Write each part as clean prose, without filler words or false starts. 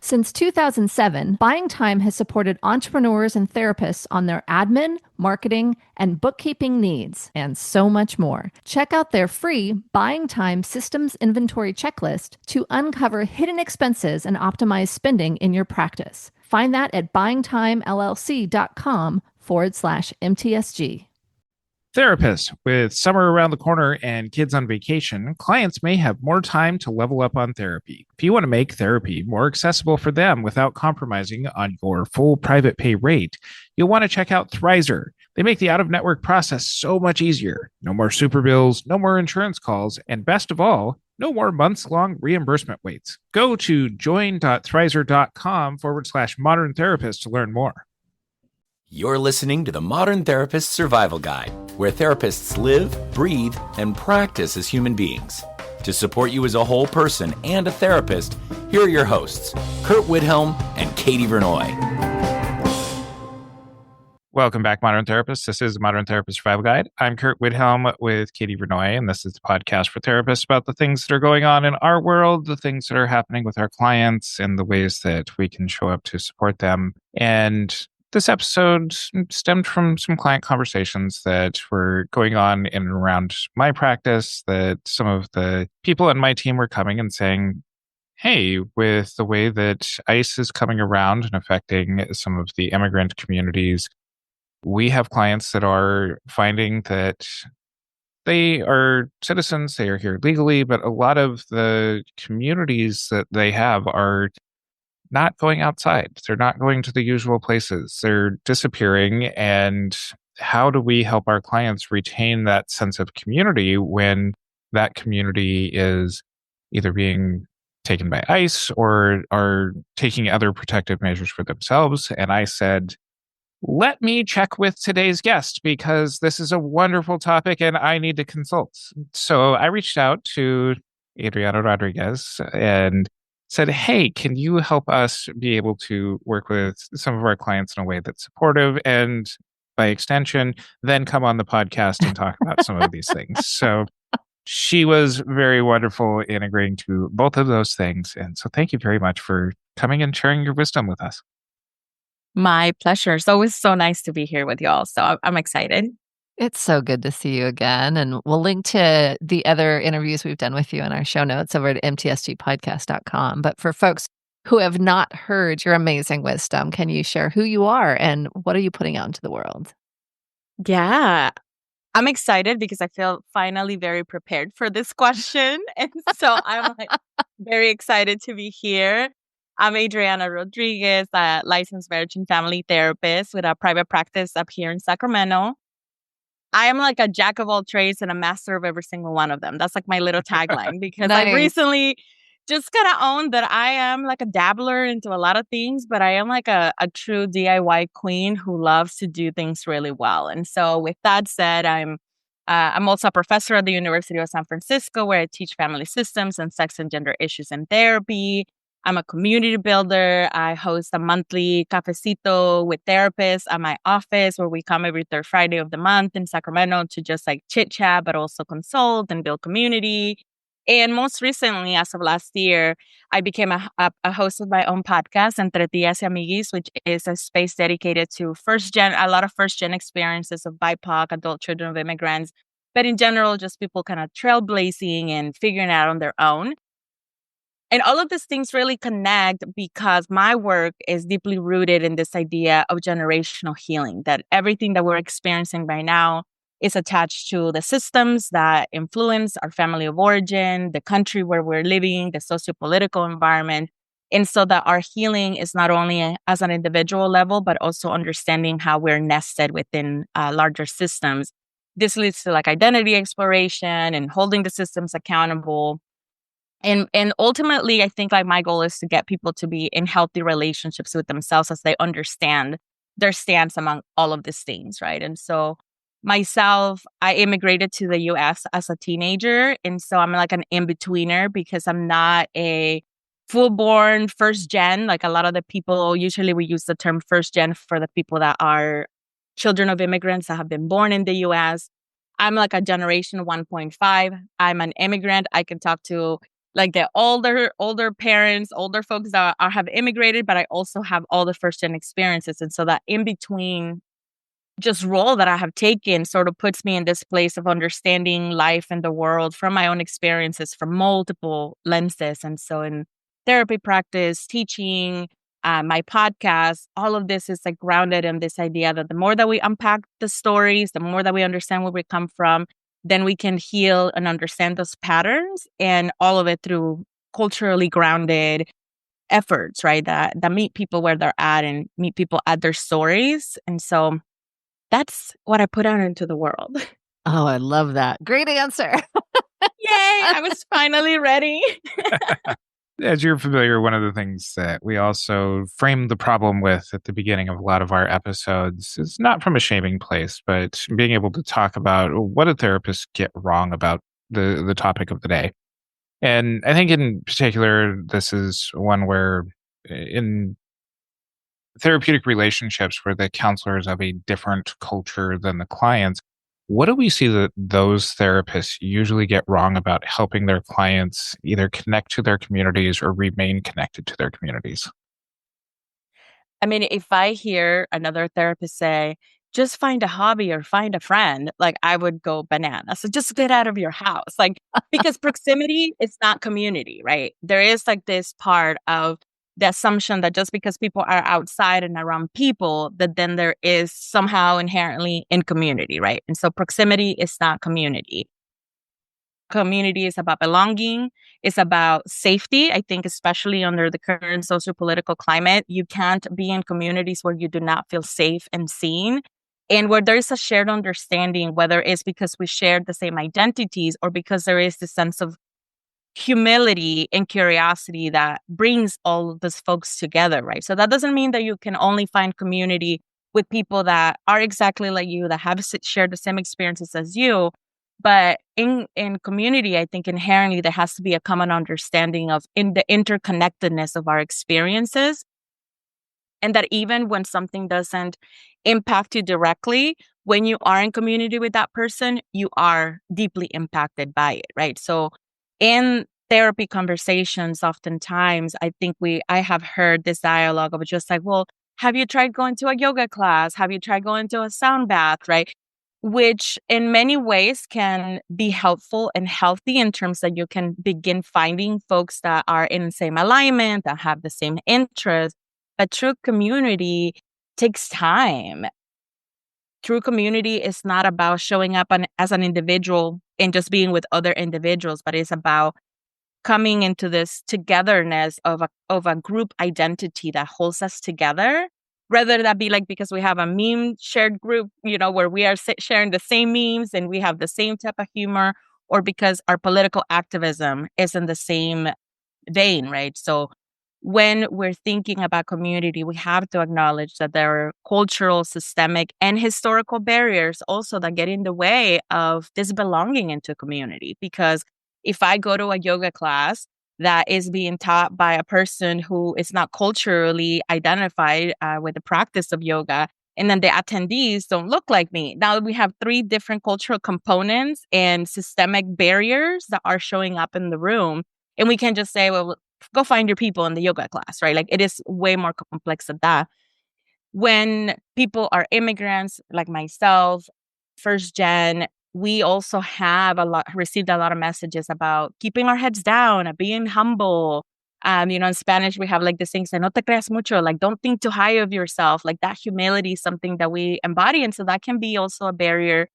Since 2007, Buying Time has supported entrepreneurs and therapists on their admin, marketing, and bookkeeping needs, and so much more. Check out their free Buying Time Systems Inventory Checklist to uncover hidden expenses and optimize spending in your practice. Find that at buyingtimellc.com/MTSG. Therapists, with summer around the corner and kids on vacation, clients may have more time to level up on therapy. If you want to make therapy more accessible for them without compromising on your full private pay rate, you'll want to check out Thrizer. They make the out-of-network process so much easier. No more super bills, no more insurance calls, and best of all, no more months-long reimbursement waits. Go to join.thrizer.com/modern therapist to learn more. You're listening to the Modern Therapist Survival Guide, where therapists live, breathe, and practice as human beings. To support you as a whole person and a therapist, here are your hosts, Curt Widhelm and Katie Vernoy. Welcome back, Modern Therapists. This is the Modern Therapist Survival Guide. I'm Curt Widhelm with Katie Vernoy, and this is the podcast for therapists about the things that are going on in our world, the things that are happening with our clients, and the ways that we can show up to support them. And this episode stemmed from some client conversations that were going on in and around my practice, that some of the people on my team were coming and saying, hey, with the way that ICE is coming around and affecting some of the immigrant communities, we have clients that are finding that they are citizens, they are here legally, but a lot of the communities that they have are not going outside. They're not going to the usual places. They're disappearing. And how do we help our clients retain that sense of community when that community is either being taken by ICE or are taking other protective measures for themselves? And I said, let me check with today's guest because this is a wonderful topic and I need to consult. So I reached out to Adri Rodriguez and said, hey, can you help us be able to work with some of our clients in a way that's supportive and by extension, then come on the podcast and talk about some of these things. So she was very wonderful in agreeing to both of those things. And so thank you very much for coming and sharing your wisdom with us. My pleasure. It's always so nice to be here with y'all. So I'm excited. It's so good to see you again. And we'll link to the other interviews we've done with you in our show notes over at mtsgpodcast.com. But for folks who have not heard your amazing wisdom, can you share who you are and what are you putting out into the world? Yeah, I'm excited because I feel finally very prepared for this question. And so I'm very excited to be here. I'm Adri Rodriguez, a licensed marriage and family therapist with a private practice up here in Sacramento. I am like a jack of all trades and a master of every single one of them. That's like my little tagline because Nice. I recently just kind of owned that I am like a dabbler into a lot of things, but I am like a true DIY queen who loves to do things really well. And so with that said, I'm also a professor at the University of San Francisco where I teach family systems and sex and gender issues in therapy. I'm a community builder. I host a monthly cafecito with therapists at my office where we come every third Friday of the month in Sacramento to just like chit chat, but also consult and build community. And most recently, as of last year, I became a host of my own podcast, Entre, Tías, Amiguis, which is a space dedicated to a lot of first-gen experiences of BIPOC, adult children of immigrants, but in general, just people kind of trailblazing and figuring it out on their own. And all of these things really connect because my work is deeply rooted in this idea of generational healing, that everything that we're experiencing right now is attached to the systems that influence our family of origin, the country where we're living, the sociopolitical environment. And so that our healing is not only as an individual level, but also understanding how we're nested within larger systems. This leads to like identity exploration and holding the systems accountable. And ultimately, I think like my goal is to get people to be in healthy relationships with themselves as they understand their stance among all of these things, right? And so myself, I immigrated to the US as a teenager. And so I'm like an in-betweener because I'm not a full-born first gen. Like a lot of the people, usually we use the term first gen for the people that are children of immigrants that have been born in the US. I'm like a generation 1.5. I'm an immigrant. I can talk to like the older parents, older folks that have immigrated, but I also have all the first-gen experiences. And so that in between just role that I have taken sort of puts me in this place of understanding life and the world from my own experiences from multiple lenses. And so in therapy practice, teaching, my podcast, all of this is like grounded in this idea that the more that we unpack the stories, the more that we understand where we come from, then we can heal and understand those patterns, and all of it through culturally grounded efforts, right? That meet people where they're at and meet people at their stories. And so that's what I put out into the world. Oh, I love that. Great answer. Yay, I was finally ready. As you're familiar, one of the things that we also frame the problem with at the beginning of a lot of our episodes is not from a shaming place, but being able to talk about what do therapists get wrong about the topic of the day. And I think in particular, this is one where in therapeutic relationships where the counselor is of a different culture than the clients, what do we see that those therapists usually get wrong about helping their clients either connect to their communities or remain connected to their communities? I mean, if I hear another therapist say, just find a hobby or find a friend, like I would go bananas. So just get out of your house. Like, because proximity is not community, right? There is like this part of the assumption that just because people are outside and around people, that then there is somehow inherently in community, right? And so proximity is not community. Community is about belonging. It's about safety. I think, especially under the current socio-political climate, you can't be in communities where you do not feel safe and seen, and where there is a shared understanding, whether it's because we share the same identities or because there is this sense of humility and curiosity that brings all of those folks together, right? So that doesn't mean that you can only find community with people that are exactly like you, that have shared the same experiences as you. But in community, I think inherently there has to be a common understanding of in the interconnectedness of our experiences. And that even when something doesn't impact you directly, when you are in community with that person, you are deeply impacted by it, right? So in therapy conversations, oftentimes, I think I have heard this dialogue of just like, well, have you tried going to a yoga class? Have you tried going to a sound bath, right? Which in many ways can be helpful and healthy in terms that you can begin finding folks that are in the same alignment, that have the same interests. But true community takes time. True community is not about showing up as an individual and just being with other individuals, but it's about coming into this togetherness of a group identity that holds us together. Rather that be like because we have a meme shared group, where we are sharing the same memes and we have the same type of humor, or because our political activism is in the same vein, right? So when we're thinking about community, we have to acknowledge that there are cultural, systemic, and historical barriers also that get in the way of this belonging into community. Because if I go to a yoga class that is being taught by a person who is not culturally identified with the practice of yoga, and then the attendees don't look like me, now we have three different cultural components and systemic barriers that are showing up in the room. And we can just say, well, go find your people in the yoga class, right? Like it is way more complex than that. When people are immigrants like myself, first gen, we also have received a lot of messages about keeping our heads down, being humble. In Spanish, we have like this thing, no te creas mucho, like don't think too high of yourself. Like that humility is something that we embody. And so that can be also a barrier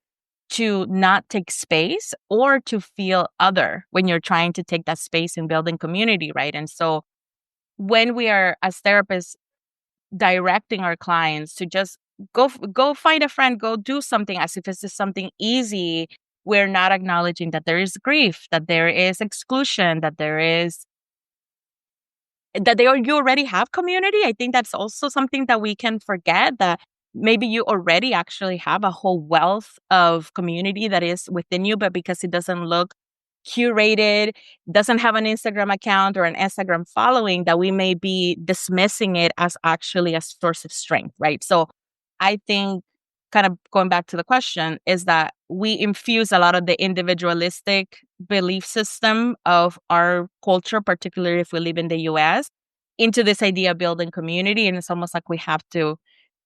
to not take space or to feel other when you're trying to take that space in building community, right? And so when we are, as therapists, directing our clients to just go find a friend, go do something as if it's just something easy, we're not acknowledging that there is grief, that there is exclusion, you already have community. I think that's also something that we can forget, that maybe you already actually have a whole wealth of community that is within you, but because it doesn't look curated, doesn't have an Instagram account or an Instagram following, that we may be dismissing it as actually a source of strength, right? So I think, kind of going back to the question, is that we infuse a lot of the individualistic belief system of our culture, particularly if we live in the US, into this idea of building community. And it's almost like we have to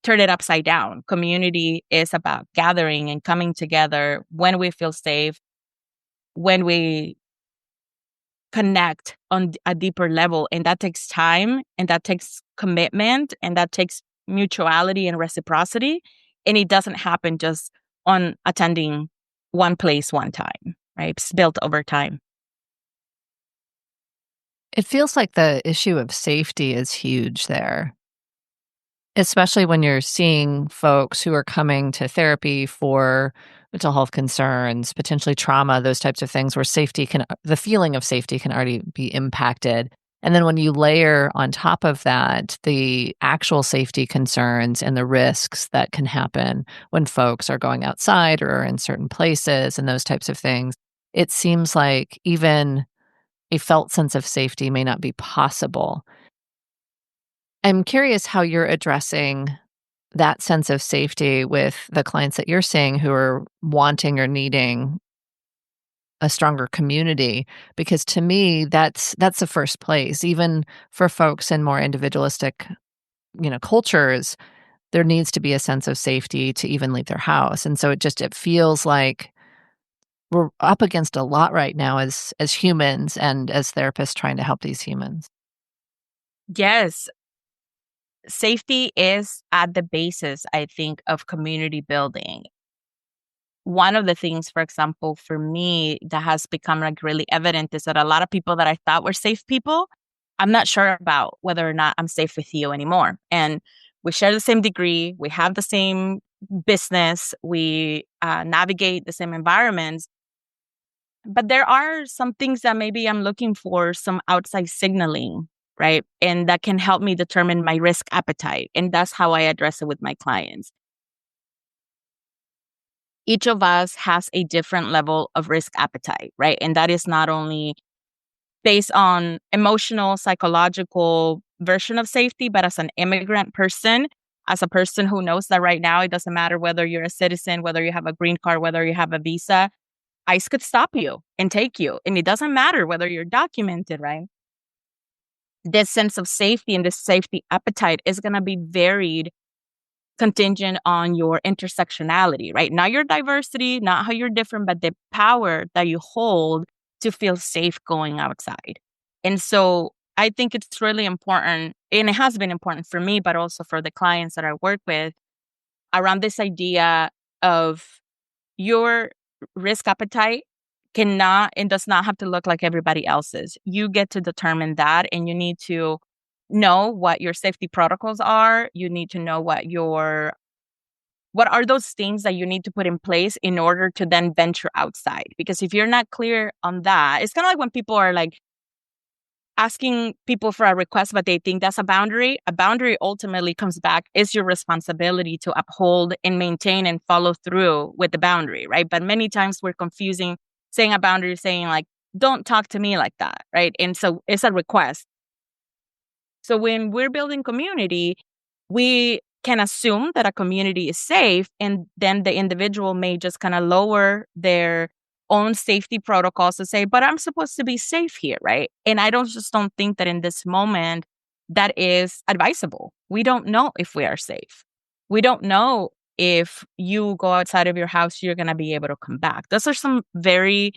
turn it upside down. Community is about gathering and coming together when we feel safe, when we connect on a deeper level. And that takes time, and that takes commitment, and that takes mutuality and reciprocity. And it doesn't happen just on attending one place one time, right? It's built over time. It feels like the issue of safety is huge there, especially when you're seeing folks who are coming to therapy for mental health concerns, potentially trauma, those types of things where the feeling of safety can already be impacted. And then when you layer on top of that the actual safety concerns and the risks that can happen when folks are going outside or in certain places and those types of things, it seems like even a felt sense of safety may not be possible. I'm curious how you're addressing that sense of safety with the clients that you're seeing who are wanting or needing a stronger community, because to me that's the first place. Even for folks in more individualistic, cultures, there needs to be a sense of safety to even leave their house. And so it feels like we're up against a lot right now as humans and as therapists trying to help these humans. Yes. Safety is at the basis, I think, of community building. One of the things, for example, for me that has become like really evident is that a lot of people that I thought were safe people, I'm not sure about whether or not I'm safe with you anymore. And we share the same degree, we have the same business, we navigate the same environments. But there are some things that maybe I'm looking for some outside signaling, right? And that can help me determine my risk appetite. And that's how I address it with my clients. Each of us has a different level of risk appetite, right? And that is not only based on emotional, psychological version of safety, but as an immigrant person, as a person who knows that right now, it doesn't matter whether you're a citizen, whether you have a green card, whether you have a visa, ICE could stop you and take you. And it doesn't matter whether you're documented, right? This sense of safety and this safety appetite is going to be varied contingent on your intersectionality, right? Not your diversity, not how you're different, but the power that you hold to feel safe going outside. And so I think it's really important, and it has been important for me, but also for the clients that I work with, around this idea of your risk appetite cannot and does not have to look like everybody else's. You get to determine that, and you need to know what your safety protocols are. You need to know what are those things that you need to put in place in order to then venture outside. Because if you're not clear on that, it's kind of like when people are like asking people for a request, but they think that's a boundary. A boundary ultimately comes back is your responsibility to uphold and maintain and follow through with the boundary, right? But many times we're confusing saying a boundary, saying like, don't talk to me like that, right? And so it's a request. So when we're building community, we can assume that a community is safe, and then the individual may just kind of lower their own safety protocols to say, but I'm supposed to be safe here, right? And I don't think that in this moment that is advisable. We don't know if we are safe. We don't know if you go outside of your house, you're going to be able to come back. Those are some very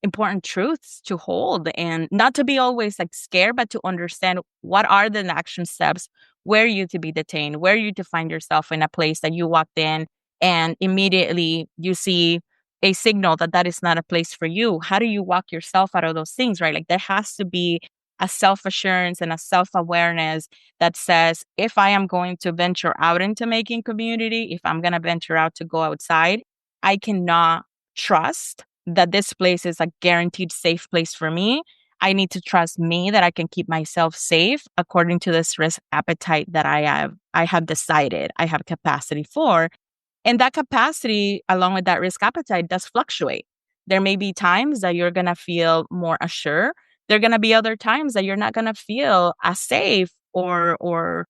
important truths to hold, and not to be always like scared, but to understand what are the action steps, where you to be detained, where you to find yourself in a place that you walked in and immediately you see a signal that that is not a place for you. How do you walk yourself out of those things, right? Like there has to be a self-assurance and a self-awareness that says, if I am going to venture out into making community, if I'm going to venture out to go outside, I cannot trust that this place is a guaranteed safe place for me. I need to trust me that I can keep myself safe according to this risk appetite that I have decided I have capacity for. And that capacity, along with that risk appetite, does fluctuate. There may be times that you're going to feel more assured. There are going to be other times that you're not going to feel as safe or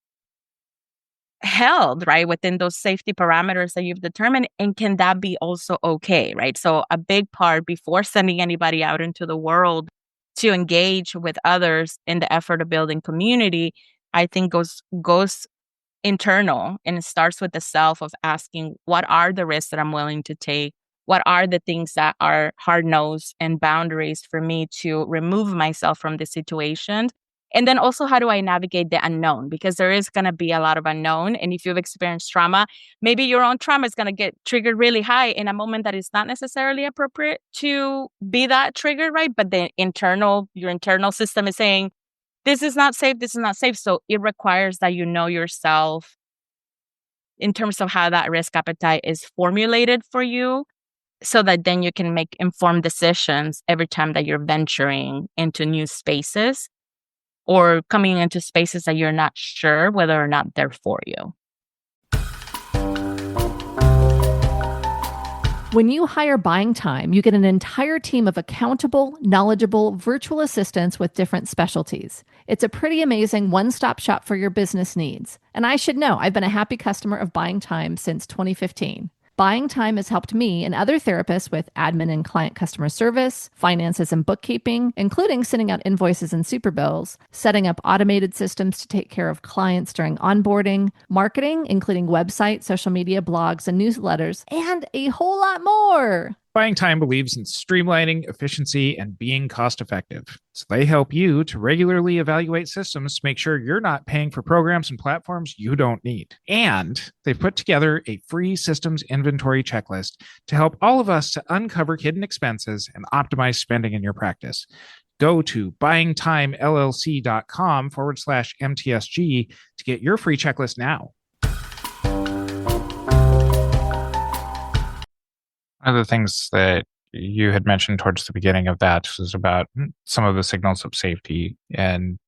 held, right, within those safety parameters that you've determined? And can that be also okay, right? So a big part before sending anybody out into the world to engage with others in the effort of building community, I think goes internal, and it starts with the self of asking, what are the risks that I'm willing to take? What are the things that are hard nosed and boundaries for me to remove myself from the situation? And then also, how do I navigate the unknown? Because there is going to be a lot of unknown. And if you've experienced trauma, maybe your own trauma is going to get triggered really high in a moment that is not necessarily appropriate to be that triggered, right? But your internal system is saying, this is not safe, this is not safe. So it requires that you know yourself in terms of how that risk appetite is formulated for you, so that then you can make informed decisions every time that you're venturing into new spaces or coming into spaces that you're not sure whether or not they're for you. When you hire Buying Time, you get an entire team of accountable, knowledgeable virtual assistants with different specialties. It's a pretty amazing one-stop shop for your business needs. And I should know, I've been a happy customer of Buying Time since 2015. Buying Time has helped me and other therapists with admin and client customer service, finances and bookkeeping, including sending out invoices and super bills, setting up automated systems to take care of clients during onboarding, marketing, including websites, social media, blogs, and newsletters, and a whole lot more. Buying Time believes in streamlining, efficiency, and being cost-effective. So they help you to regularly evaluate systems to make sure you're not paying for programs and platforms you don't need. And they've put together a free systems inventory checklist to help all of us to uncover hidden expenses and optimize spending in your practice. Go to buyingtimellc.com/MTSG to get your free checklist now. One of the things that you had mentioned towards the beginning of that was about some of the signals of safety, and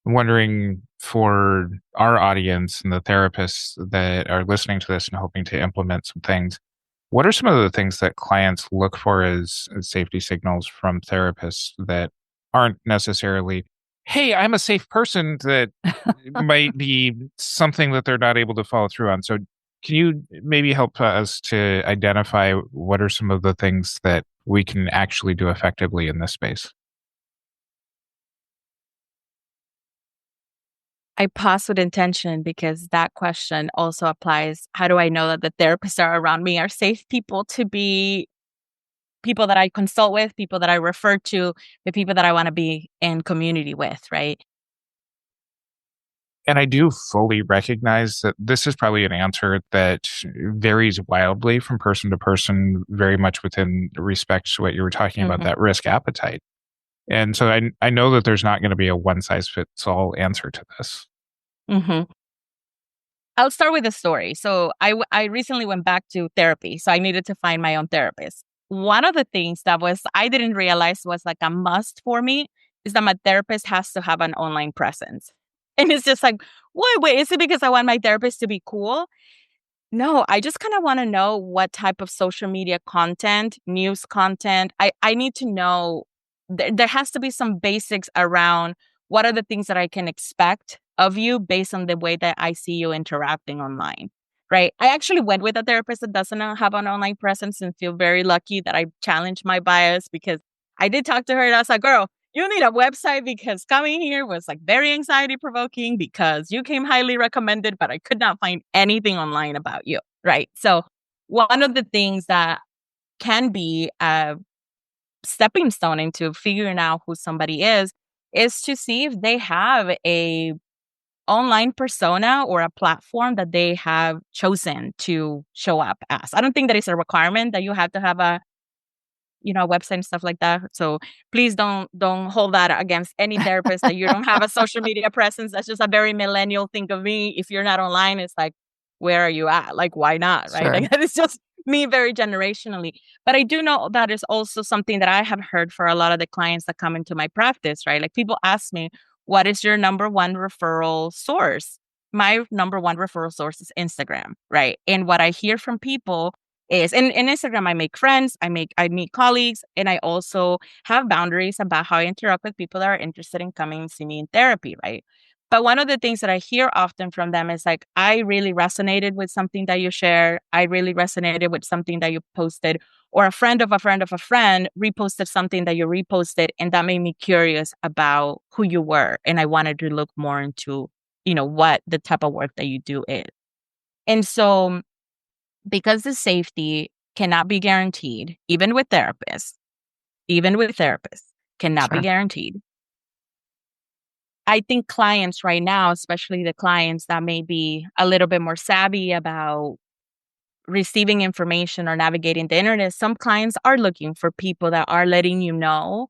wondering for our audience and the therapists that are listening to this and hoping to implement some things, what are some of the things that clients look for as safety signals from therapists that aren't necessarily, hey, I'm a safe person, that might be something that they're not able to follow through on? So can you maybe help us to identify what are some of the things that we can actually do effectively in this space? I pause with intention because that question also applies. How do I know that the therapists are around me are safe people to be people that I consult with, people that I refer to, the people that I want to be in community with, right? And I do fully recognize that this is probably an answer that varies wildly from person to person, very much within respect to what you were talking about, that risk appetite. And so I know that there's not going to be a one size fits all answer to this. I'll start with a story. So I recently went back to therapy. So I needed to find my own therapist. One of the things that I didn't realize was like a must for me is that my therapist has to have an online presence. And it's just like, wait, is it because I want my therapist to be cool? No, I just kind of want to know what type of social media content, news content. I need to know, there has to be some basics around what are the things that I can expect of you based on the way that I see you interacting online, right? I actually went with a therapist that doesn't have an online presence and feel very lucky that I challenged my bias, because I did talk to her and I was like, girl, you need a website because coming here was like very anxiety provoking because you came highly recommended, but I could not find anything online about you, right? So one of the things that can be a stepping stone into figuring out who somebody is to see if they have a online persona or a platform that they have chosen to show up as. I don't think that is a requirement that you have to have a website and stuff like that. So please don't hold that against any therapist that you don't have a social media presence. That's just a very millennial thing of me. If you're not online, it's like, where are you at? Like, why not? Right? Sure. Like, that is just me very generationally. But I do know that is also something that I have heard for a lot of the clients that come into my practice, right? Like, people ask me, what is your number one referral source? My number one referral source is Instagram, right? And what I hear from people is in Instagram, I make friends, I meet colleagues, and I also have boundaries about how I interact with people that are interested in coming and see me in therapy, right? But one of the things that I hear often from them is like, I really resonated with something that you shared. I really resonated with something that you posted, or a friend of a friend of a friend reposted something that you reposted. And that made me curious about who you were. And I wanted to look more into, what the type of work that you do is. And so because the safety cannot be guaranteed, even with therapists, cannot be Sure. guaranteed. I think clients right now, especially the clients that may be a little bit more savvy about receiving information or navigating the internet, some clients are looking for people that are letting you know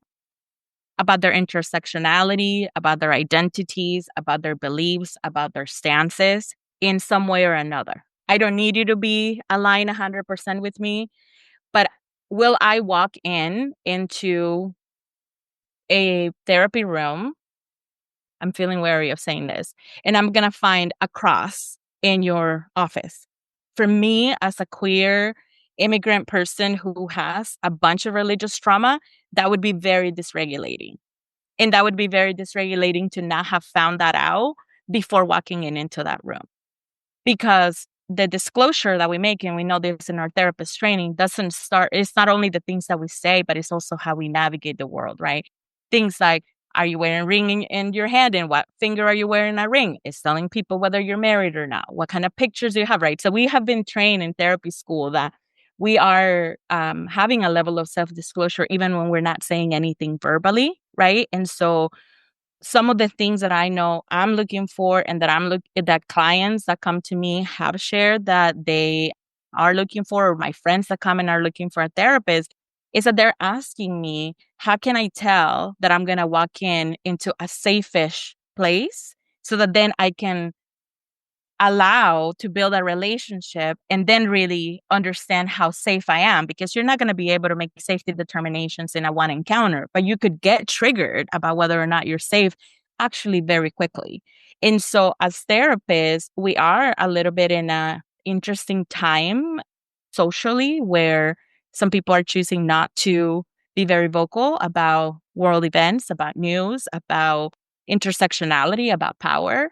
about their intersectionality, about their identities, about their beliefs, about their stances in some way or another. I don't need you to be aligned 100% with me, but will I walk into a therapy room? I'm feeling wary of saying this, and I'm going to find a cross in your office. For me, as a queer immigrant person who has a bunch of religious trauma, that would be very dysregulating. And that would be very dysregulating to not have found that out before walking into that room. Because the disclosure that we make, and we know this in our therapist training, it's not only the things that we say, but it's also how we navigate the world, right? Things like, are you wearing a ring in your hand? And what finger are you wearing a ring? It's telling people whether you're married or not. What kind of pictures do you have, right? So we have been trained in therapy school that we are having a level of self-disclosure even when we're not saying anything verbally, right? And so some of the things that I know I'm looking for and that clients that come to me have shared that they are looking for, or my friends that come and are looking for a therapist, is that they're asking me, how can I tell that I'm going to walk into a safe-ish place so that then I can allow to build a relationship and then really understand how safe I am, because you're not going to be able to make safety determinations in a one encounter, but you could get triggered about whether or not you're safe actually very quickly. And so as therapists, we are a little bit in a interesting time socially where some people are choosing not to be very vocal about world events, about news, about intersectionality, about power.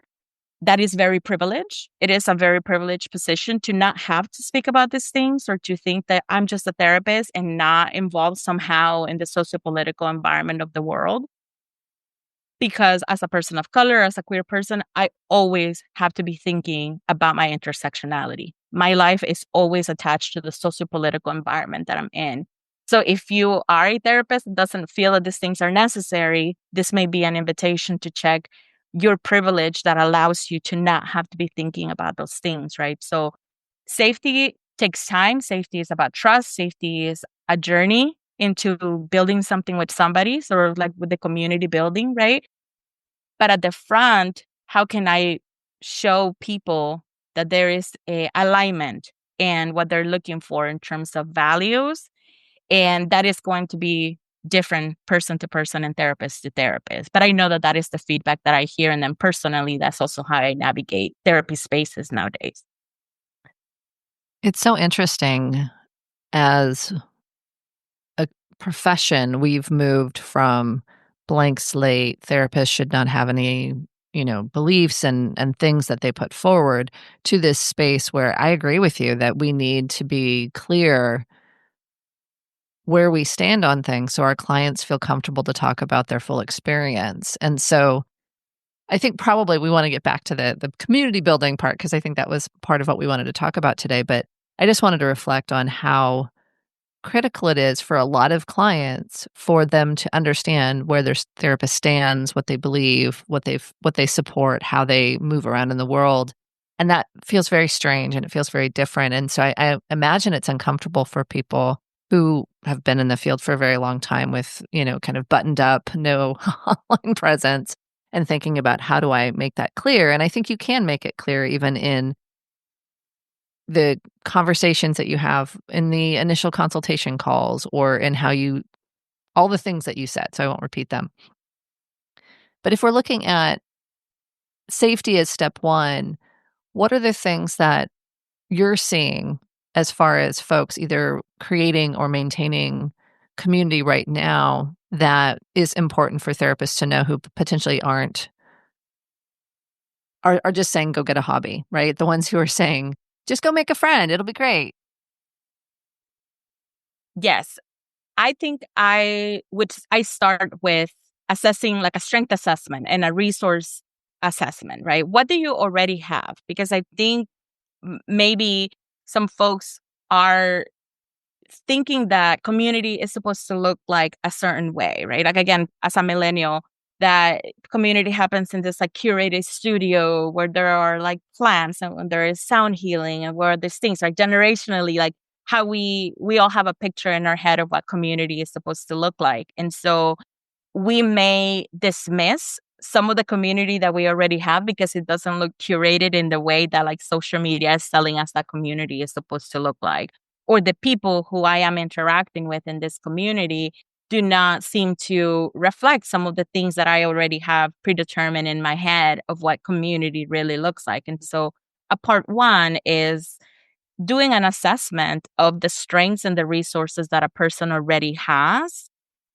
That is very privileged. It is a very privileged position to not have to speak about these things, or to think that I'm just a therapist and not involved somehow in the sociopolitical environment of the world. Because as a person of color, as a queer person, I always have to be thinking about my intersectionality. My life is always attached to the sociopolitical environment that I'm in. So if you are a therapist that doesn't feel that these things are necessary, this may be an invitation to check your privilege that allows you to not have to be thinking about those things, right? So safety takes time. Safety is about trust. Safety is a journey into building something with somebody, sort of like with the community building, right? But at the front, how can I show people that there is a alignment and what they're looking for in terms of values? And that is going to be different person to person and therapist to therapist. But I know that that is the feedback that I hear. And then personally, that's also how I navigate therapy spaces nowadays. It's so interesting. As a profession, we've moved from blank slate, therapists should not have any, beliefs and things that they put forward, to this space where I agree with you that we need to be clear where we stand on things so our clients feel comfortable to talk about their full experience. And so I think probably we want to get back to the community building part, because I think that was part of what we wanted to talk about today. But I just wanted to reflect on how critical it is for a lot of clients for them to understand where their therapist stands, what they believe, what they support, how they move around in the world. And that feels very strange and it feels very different. And so I imagine it's uncomfortable for people who have been in the field for a very long time with, kind of buttoned up, no online presence, and thinking about how do I make that clear? And I think you can make it clear even in the conversations that you have in the initial consultation calls, or in all the things that you said. So I won't repeat them. But if we're looking at safety as step one, what are the things that you're seeing as far as folks either creating or maintaining community right now that is important for therapists to know who potentially aren't are just saying, go get a hobby, right? The ones who are saying, just go make a friend. It'll be great. Yes. I think I start with assessing like a strength assessment and a resource assessment, right? What do you already have? Because I think maybe some folks are thinking that community is supposed to look like a certain way, right? Like again, as a millennial, that community happens in this like curated studio where there are like plants and when there is sound healing and where these things are generationally like how we all have a picture in our head of what community is supposed to look like. And so we may dismiss some of the community that we already have because it doesn't look curated in the way that like social media is telling us that community is supposed to look like. Or the people who I am interacting with in this community do not seem to reflect some of the things that I already have predetermined in my head of what community really looks like. And so a part one is doing an assessment of the strengths and the resources that a person already has,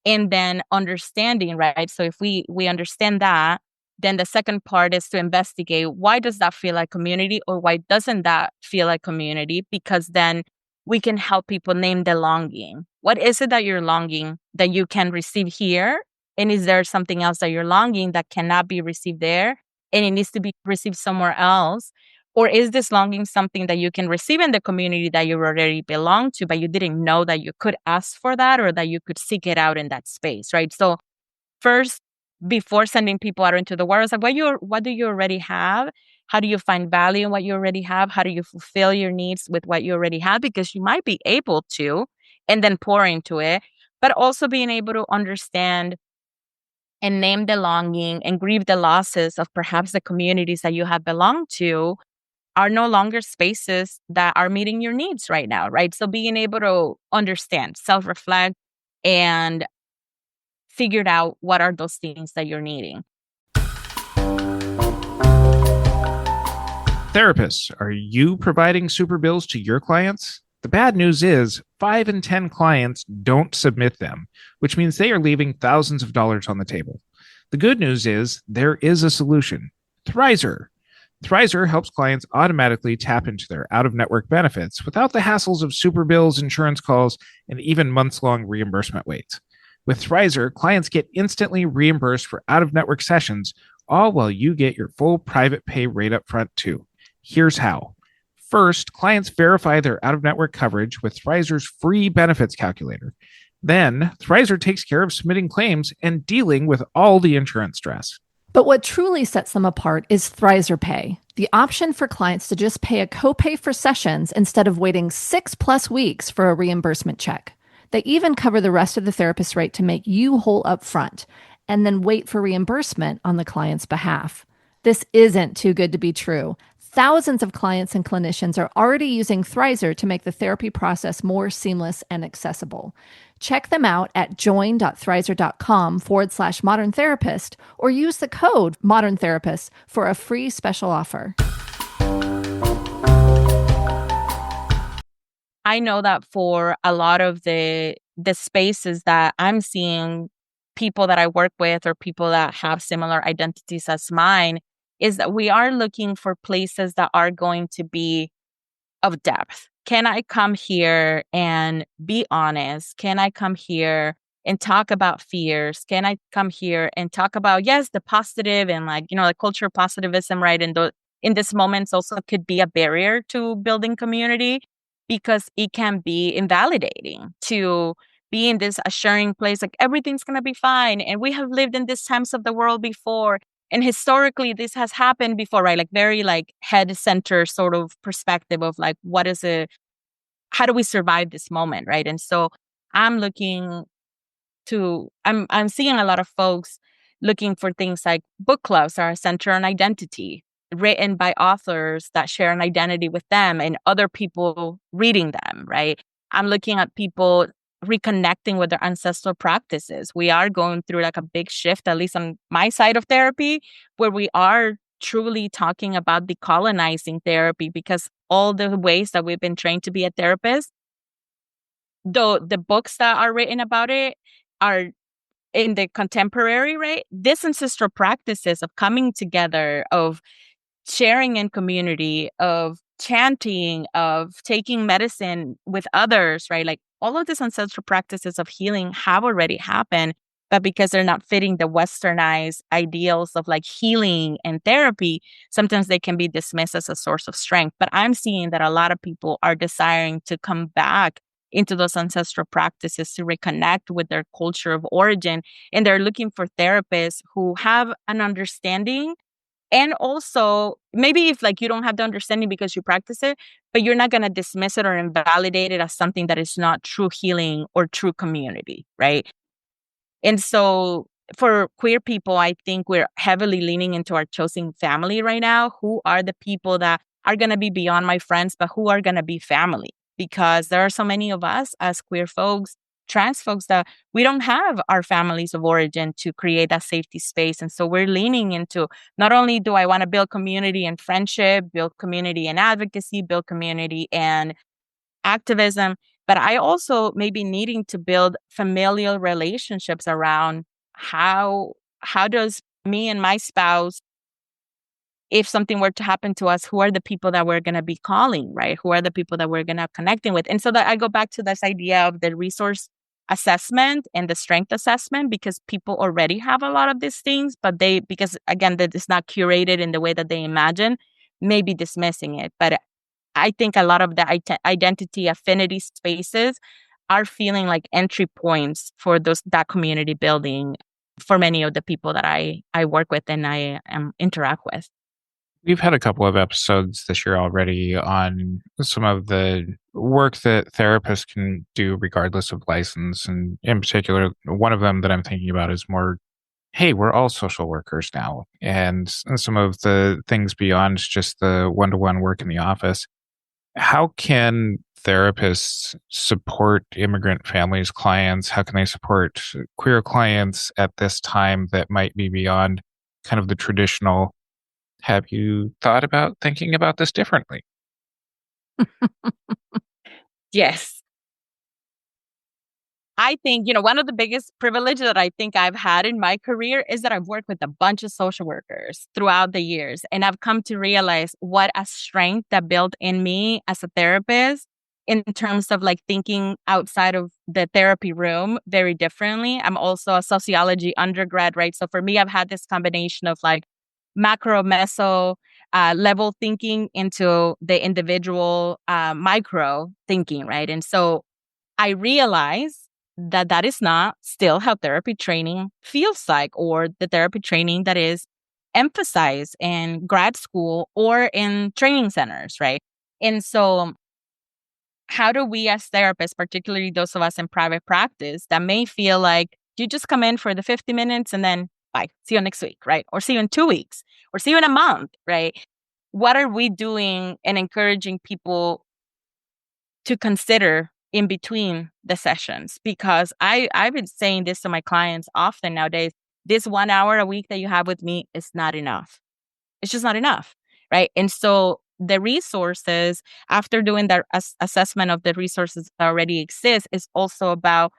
and then understanding, right? So if we understand that, then the second part is to investigate why does that feel like community or why doesn't that feel like community? Because then we can help people name the longing. What is it that you're longing that you can receive here? And is there something else that you're longing that cannot be received there and it needs to be received somewhere else? Or is this longing something that you can receive in the community that you already belong to, but you didn't know that you could ask for that or that you could seek it out in that space, right? So first, before sending people out into the world, it's like, what do you already have? How do you find value in what you already have? How do you fulfill your needs with what you already have? Because you might be able to, and then pour into it, but also being able to understand and name the longing and grieve the losses of perhaps the communities that you have belonged to are no longer spaces that are meeting your needs right now, right? So being able to understand, self-reflect, and figure out what are those things that you're needing. Therapists, are you providing super bills to your clients? The bad news is 5 in 10 clients don't submit them, which means they are leaving thousands of dollars on the table. The good news is there is a solution. Thrizer. Thrizer helps clients automatically tap into their out-of-network benefits without the hassles of super bills, insurance calls, and even months-long reimbursement waits. With Thrizer, clients get instantly reimbursed for out-of-network sessions, all while you get your full private pay rate up front too. Here's how. First, clients verify their out-of-network coverage with Thrizer's free benefits calculator. Then, Thrizer takes care of submitting claims and dealing with all the insurance stress. But what truly sets them apart is Thrizer Pay, the option for clients to just pay a copay for sessions instead of waiting 6+ weeks for a reimbursement check. They even cover the rest of the therapist's rate to make you whole up front, and then wait for reimbursement on the client's behalf. This isn't too good to be true. Thousands of clients and clinicians are already using Thrizer to make the therapy process more seamless and accessible. Check them out at join.thrizer.com/modern therapist or use the code modern therapist for a free special offer. I know that for a lot of the spaces that I'm seeing people that I work with or people that have similar identities as mine, is that we are looking for places that are going to be of depth. Can I come here and be honest? Can I come here and talk about fears? Can I come here and talk about, yes, the positive and like, the culture of positivism, right? And in this moments also could be a barrier to building community because it can be invalidating to be in this assuring place, like everything's going to be fine. And we have lived in these times of the world before. And historically, this has happened before, right? Like very like head center sort of perspective of like, how do we survive this moment, right? And so I'm seeing a lot of folks looking for things like book clubs are centered on identity, written by authors that share an identity with them and other people reading them, right? I'm looking at people reconnecting with their ancestral practices. We are going through like a big shift, at least on my side of therapy, where we are truly talking about decolonizing therapy because all the ways that we've been trained to be a therapist, though the books that are written about it are in the contemporary, right? These ancestral practices of coming together, of sharing in community, of chanting, of taking medicine with others, right? Like all of these ancestral practices of healing have already happened, but because they're not fitting the westernized ideals of like healing and therapy, sometimes they can be dismissed as a source of strength. But I'm seeing that a lot of people are desiring to come back into those ancestral practices to reconnect with their culture of origin. And they're looking for therapists who have an understanding. And also, maybe if like you don't have the understanding because you practice it, but you're not going to dismiss it or invalidate it as something that is not true healing or true community, right? And so for queer people, I think we're heavily leaning into our chosen family right now. Who are the people that are going to be beyond my friends, but who are going to be family? Because there are so many of us as queer folks, trans folks, that we don't have our families of origin to create that safety space. And so we're leaning into, not only do I want to build community and friendship, build community and advocacy, build community and activism, but I also may be needing to build familial relationships around how does me and my spouse, if something were to happen to us, who are the people that we're going to be calling, right? Who are the people that we're going to connecting with? And so that I go back to this idea of the resource assessment and the strength assessment, because people already have a lot of these things, but because again, that is not curated in the way that they imagine, maybe dismissing it. But I think a lot of the identity affinity spaces are feeling like entry points for that community building for many of the people that I work with and I interact with. We've had a couple of episodes this year already on some of the work that therapists can do regardless of license. And in particular, one of them that I'm thinking about is more, hey, we're all social workers now. And some of the things beyond just the one-to-one work in the office. How can therapists support immigrant families, clients? How can they support queer clients at this time that might be beyond kind of the traditional? Have you thought about thinking about this differently? Yes. I think, one of the biggest privileges that I think I've had in my career is that I've worked with a bunch of social workers throughout the years. And I've come to realize what a strength that built in me as a therapist in terms of like thinking outside of the therapy room very differently. I'm also a sociology undergrad, right? So for me, I've had this combination of like macro, meso, level thinking into the individual micro thinking, right? And so I realize that is not still how therapy training feels like, or the therapy training that is emphasized in grad school or in training centers, right? And so how do we as therapists, particularly those of us in private practice, that may feel like you just come in for the 50 minutes and then bye, see you next week, right? Or see you in 2 weeks, or see you in a month, right? What are we doing and encouraging people to consider in between the sessions? Because I've been saying this to my clients often nowadays, this 1 hour a week that you have with me is not enough. It's just not enough, right? And so the resources, after doing that assessment of the resources that already exist, is also about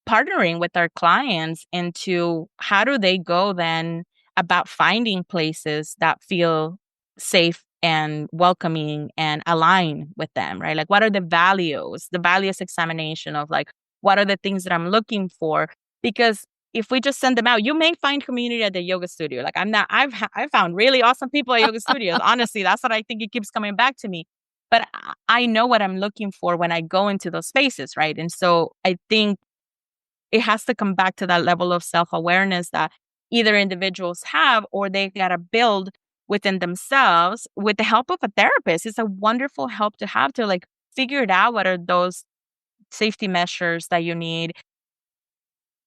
partnering with our clients into how do they go then about finding places that feel safe and welcoming and align with them, right? Like, what are the values examination of like, what are the things that I'm looking for? Because if we just send them out, you may find community at the yoga studio. Like I've found really awesome people at yoga studios. Honestly, that's what I think it keeps coming back to me. But I know what I'm looking for when I go into those spaces, right? And so I think it has to come back to that level of self-awareness that either individuals have or they got to build within themselves with the help of a therapist. It's a wonderful help to have to like figure it out. What are those safety measures that you need?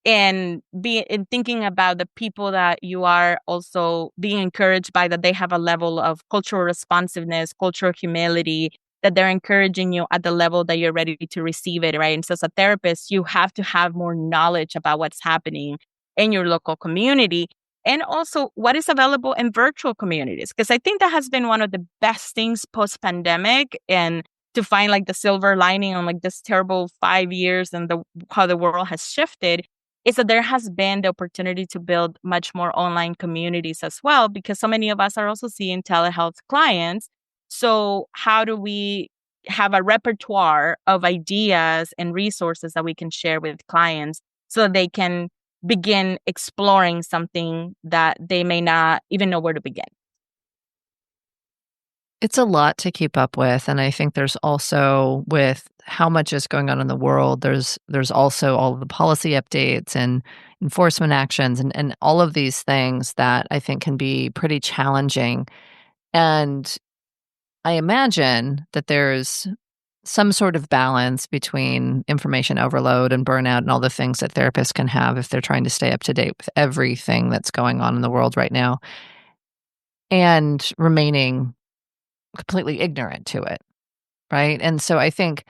And be in thinking about the people that you are also being encouraged by, that they have a level of cultural responsiveness, cultural humility, that they're encouraging you at the level that you're ready to receive it, right? And so as a therapist, you have to have more knowledge about what's happening in your local community and also what is available in virtual communities. Because I think that has been one of the best things post-pandemic, and to find like the silver lining on like this terrible 5 years and how the world has shifted is that there has been the opportunity to build much more online communities as well, because so many of us are also seeing telehealth clients. So how do we have a repertoire of ideas and resources that we can share with clients so that they can begin exploring something that they may not even know where to begin? It's a lot to keep up with, and I think there's also, with how much is going on in the world, there's also all of the policy updates and enforcement actions and all of these things that I think can be pretty challenging. And I imagine that there's some sort of balance between information overload and burnout and all the things that therapists can have if they're trying to stay up to date with everything that's going on in the world right now, and remaining completely ignorant to it, right? And so I think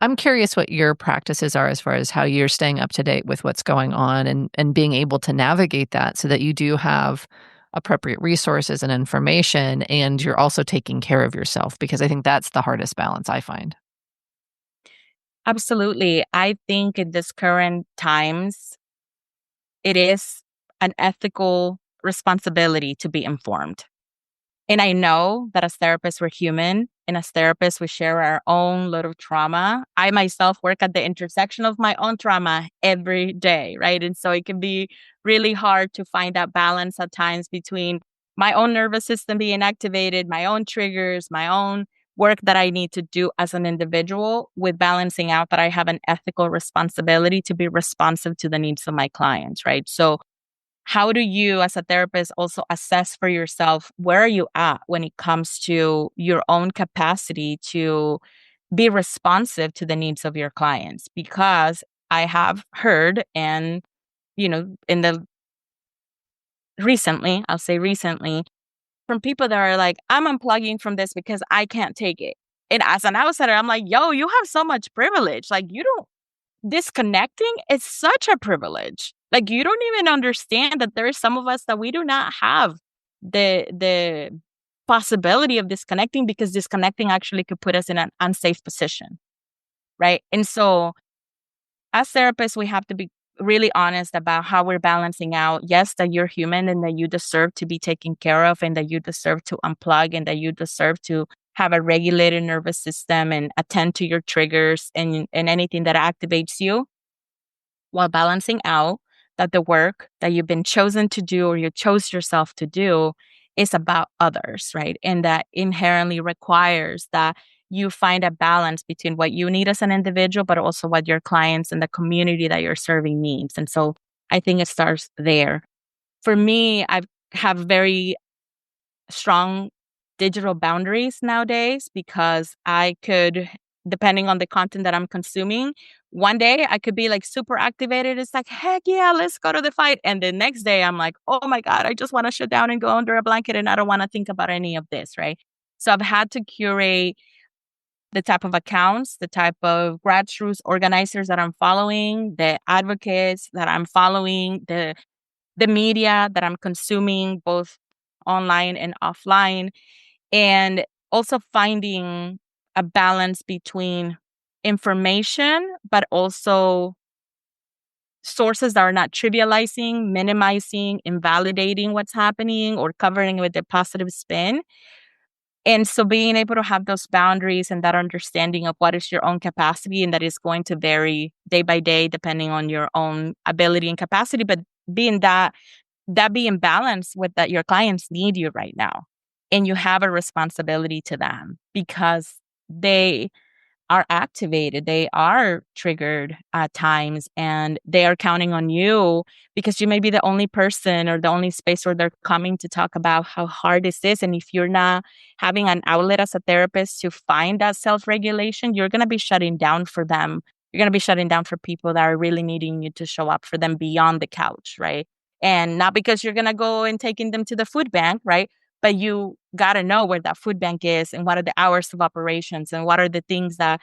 I'm curious what your practices are as far as how you're staying up to date with what's going on and being able to navigate that so that you do have appropriate resources and information, and you're also taking care of yourself, because I think that's the hardest balance I find. Absolutely. I think in this current times, it is an ethical responsibility to be informed. And I know that as therapists, we're human. And as therapists, we share our own little trauma. I myself work at the intersection of my own trauma every day, right? And so it can be really hard to find that balance at times between my own nervous system being activated, my own triggers, my own work that I need to do as an individual, with balancing out that I have an ethical responsibility to be responsive to the needs of my clients, right? So how do you, as a therapist, also assess for yourself where are you at when it comes to your own capacity to be responsive to the needs of your clients? Because I have heard, and in the recently, I'll say recently, from people that are like, I'm unplugging from this because I can't take it. And as an outsider, I'm like, yo, you have so much privilege. Like, you don't, disconnecting is such a privilege. Like, you don't even understand that there are some of us that we do not have the possibility of disconnecting, because disconnecting actually could put us in an unsafe position, right? And so as therapists, we have to be really honest about how we're balancing out. Yes, that you're human and that you deserve to be taken care of, and that you deserve to unplug, and that you deserve to have a regulated nervous system and attend to your triggers and anything that activates you, while balancing out that the work that you've been chosen to do, or you chose yourself to do, is about others, right? And that inherently requires that you find a balance between what you need as an individual, but also what your clients and the community that you're serving needs. And so I think it starts there. For me, I have very strong digital boundaries nowadays, because I could, depending on the content that I'm consuming, one day I could be like super activated. It's like, heck yeah, let's go to the fight. And the next day I'm like, oh my God, I just want to shut down and go under a blanket and I don't want to think about any of this, right? So I've had to curate the type of accounts, the type of grassroots organizers that I'm following, the advocates that I'm following, the media that I'm consuming, both online and offline, and also finding a balance between information, but also sources that are not trivializing, minimizing, invalidating what's happening, or covering it with a positive spin. And so being able to have those boundaries and that understanding of what is your own capacity, and that is going to vary day by day depending on your own ability and capacity, but being that be in balance with that your clients need you right now. And you have a responsibility to them, because they are activated, they are triggered at times, and they are counting on you, because you may be the only person or the only space where they're coming to talk about how hard this is. And if you're not having an outlet as a therapist to find that self-regulation, you're going to be shutting down for them. You're going to be shutting down for people that are really needing you to show up for them beyond the couch, right? And not because you're going to go and taking them to the food bank, right? But you got to know where that food bank is, and what are the hours of operations, and what are the things that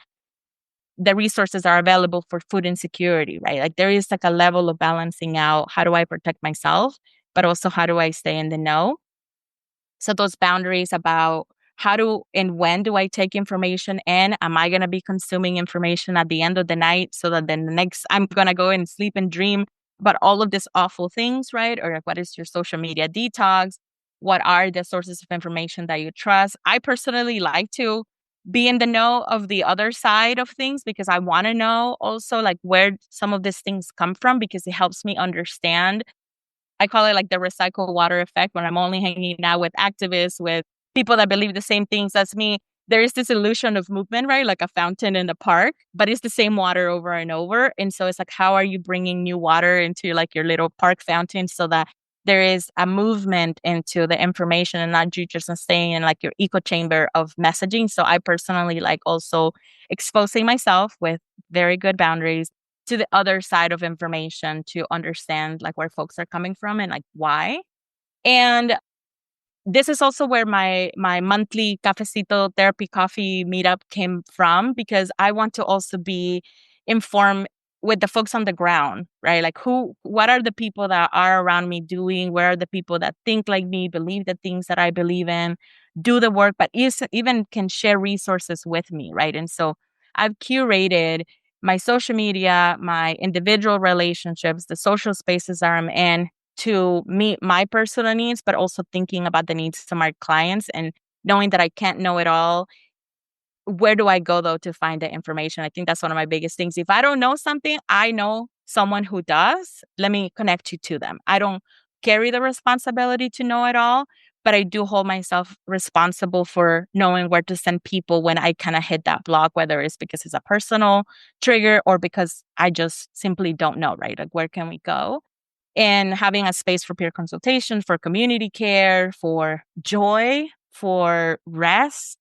the resources are available for food insecurity, right? Like, there is like a level of balancing out, how do I protect myself, but also how do I stay in the know? So those boundaries about how do and when do I take information in? Am I going to be consuming information at the end of the night so that then the next I'm going to go and sleep and dream about all of these awful things, right? Or like, what is your social media detox? What are the sources of information that you trust? I personally like to be in the know of the other side of things because I want to know also like where some of these things come from because it helps me understand. I call it like the recycled water effect when I'm only hanging out with activists, with people that believe the same things as me. There is this illusion of movement, right? Like a fountain in the park, but it's the same water over and over. And so it's like, how are you bringing new water into like your little park fountain so that there is a movement into the information and not you just staying in like your echo chamber of messaging. So I personally like also exposing myself with very good boundaries to the other side of information to understand like where folks are coming from and like why. And this is also where my monthly cafecito therapy coffee meetup came from because I want to also be informed with the folks on the ground, right? Like what are the people that are around me doing? Where are the people that think like me, believe the things that I believe in, do the work, but even can share resources with me, right? And so I've curated my social media, my individual relationships, the social spaces that I'm in to meet my personal needs, but also thinking about the needs of my clients and knowing that I can't know it all. Where do I go though to find the information? I think that's one of my biggest things. If I don't know something, I know someone who does. Let me connect you to them. I don't carry the responsibility to know it all, but I do hold myself responsible for knowing where to send people when I kind of hit that block, whether it's because it's a personal trigger or because I just simply don't know, right? Like, where can we go? And having a space for peer consultation, for community care, for joy, for rest,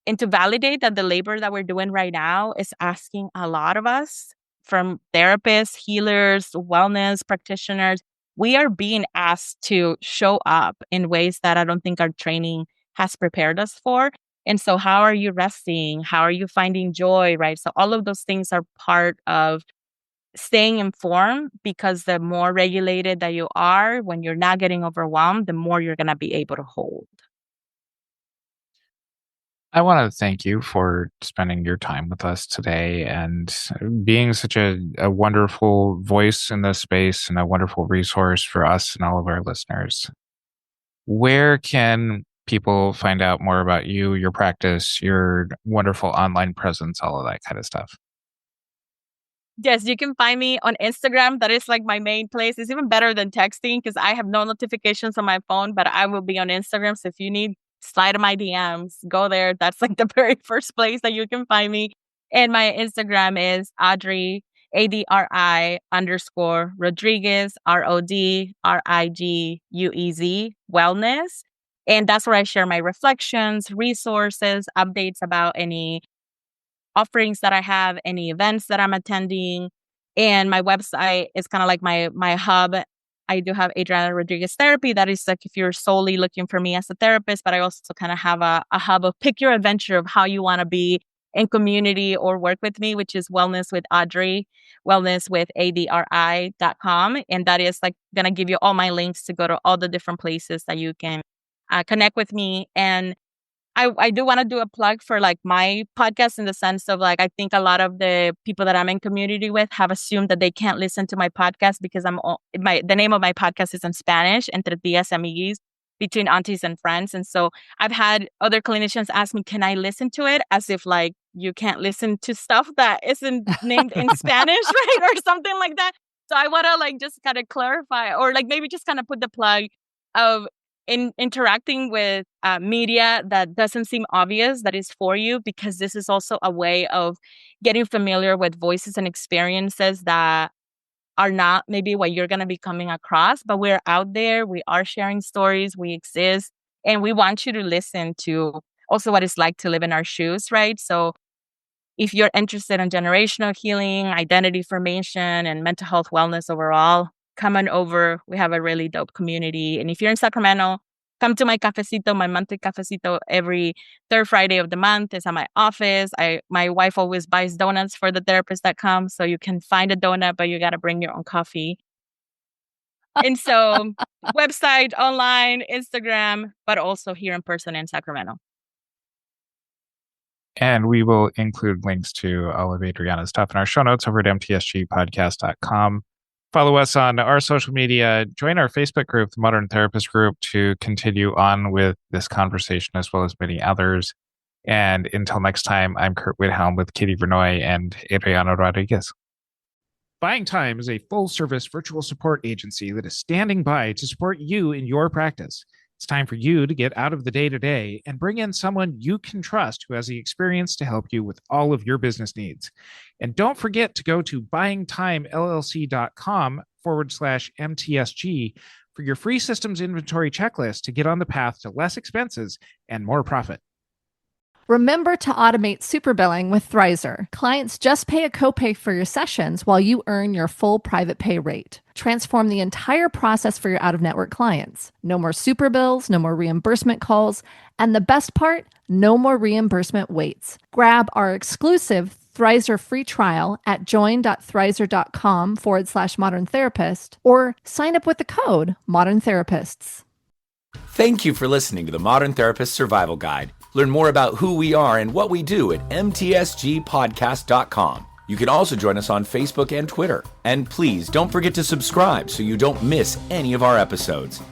and to validate that the labor that we're doing right now is asking a lot of us from therapists, healers, wellness practitioners. We are being asked to show up in ways that I don't think our training has prepared us for. And so how are you resting? How are you finding joy, right? So all of those things are part of staying informed because the more regulated that you are, when you're not getting overwhelmed, the more you're going to be able to hold. I want to thank you for spending your time with us today and being such a wonderful voice in this space and a wonderful resource for us and all of our listeners. Where can people find out more about you, your practice, your wonderful online presence, all of that kind of stuff? Yes, you can find me on Instagram. That is like my main place. It's even better than texting because I have no notifications on my phone, but I will be on Instagram. So if you need, slide in my DMs, go there. That's like the very first place that you can find me. And my Instagram is Adri, ADRI underscore Rodriguez, RODRIGUEZ, wellness. And that's where I share my reflections, resources, updates about any offerings that I have, any events that I'm attending. And my website is kind of like my hub. I do have Adri Rodriguez Therapy. That is like if you're solely looking for me as a therapist, but I also kind of have a hub of pick your adventure of how you want to be in community or work with me, which is Wellness with Adri, wellness with ADRI.com. And that is like going to give you all my links to go to all the different places that you can connect with me. And I do want to do a plug for like my podcast in the sense of like, I think a lot of the people that I'm in community with have assumed that they can't listen to my podcast because the name of my podcast is in Spanish, Entre Tías, Amiguis, between aunties and friends. And so I've had other clinicians ask me, can I listen to it? As if like you can't listen to stuff that isn't named in Spanish, right? Or something like that. So I want to like just kind of clarify or like maybe just kind of put the plug of in interacting with media that doesn't seem obvious that is for you, because this is also a way of getting familiar with voices and experiences that are not maybe what you're going to be coming across, but we're out there, we are sharing stories, we exist, and we want you to listen to also what it's like to live in our shoes, right? So if you're interested in generational healing, identity formation, and mental health wellness overall, come on over. We have a really dope community. And if you're in Sacramento, come to my cafecito, my monthly cafecito every third Friday of the month. It's at my office. My wife always buys donuts for the therapists that come. So you can find a donut, but you got to bring your own coffee. And so website, online, Instagram, but also here in person in Sacramento. And we will include links to all of Adriana's stuff in our show notes over at mtsgpodcast.com. Follow us on our social media. Join our Facebook group, the Modern Therapist Group, to continue on with this conversation as well as many others. And until next time, I'm Curt Whithelm with Katie Vernoy and Adri Rodriguez. Buying Time is a full-service virtual support agency that is standing by to support you in your practice. It's time for you to get out of the day-to-day and bring in someone you can trust who has the experience to help you with all of your business needs. And don't forget to go to buyingtimellc.com/MTSG for your free systems inventory checklist to get on the path to less expenses and more profit. Remember to automate superbilling with Thrizer. Clients just pay a copay for your sessions while you earn your full private pay rate. Transform the entire process for your out-of-network clients. No more superbills, no more reimbursement calls, and the best part, no more reimbursement waits. Grab our exclusive Thrizer free trial at join.thrizer.com/modern therapist or sign up with the code Modern Therapists. Thank you for listening to the Modern Therapist Survival Guide. Learn more about who we are and what we do at mtsgpodcast.com. You can also join us on Facebook and Twitter. And please don't forget to subscribe so you don't miss any of our episodes.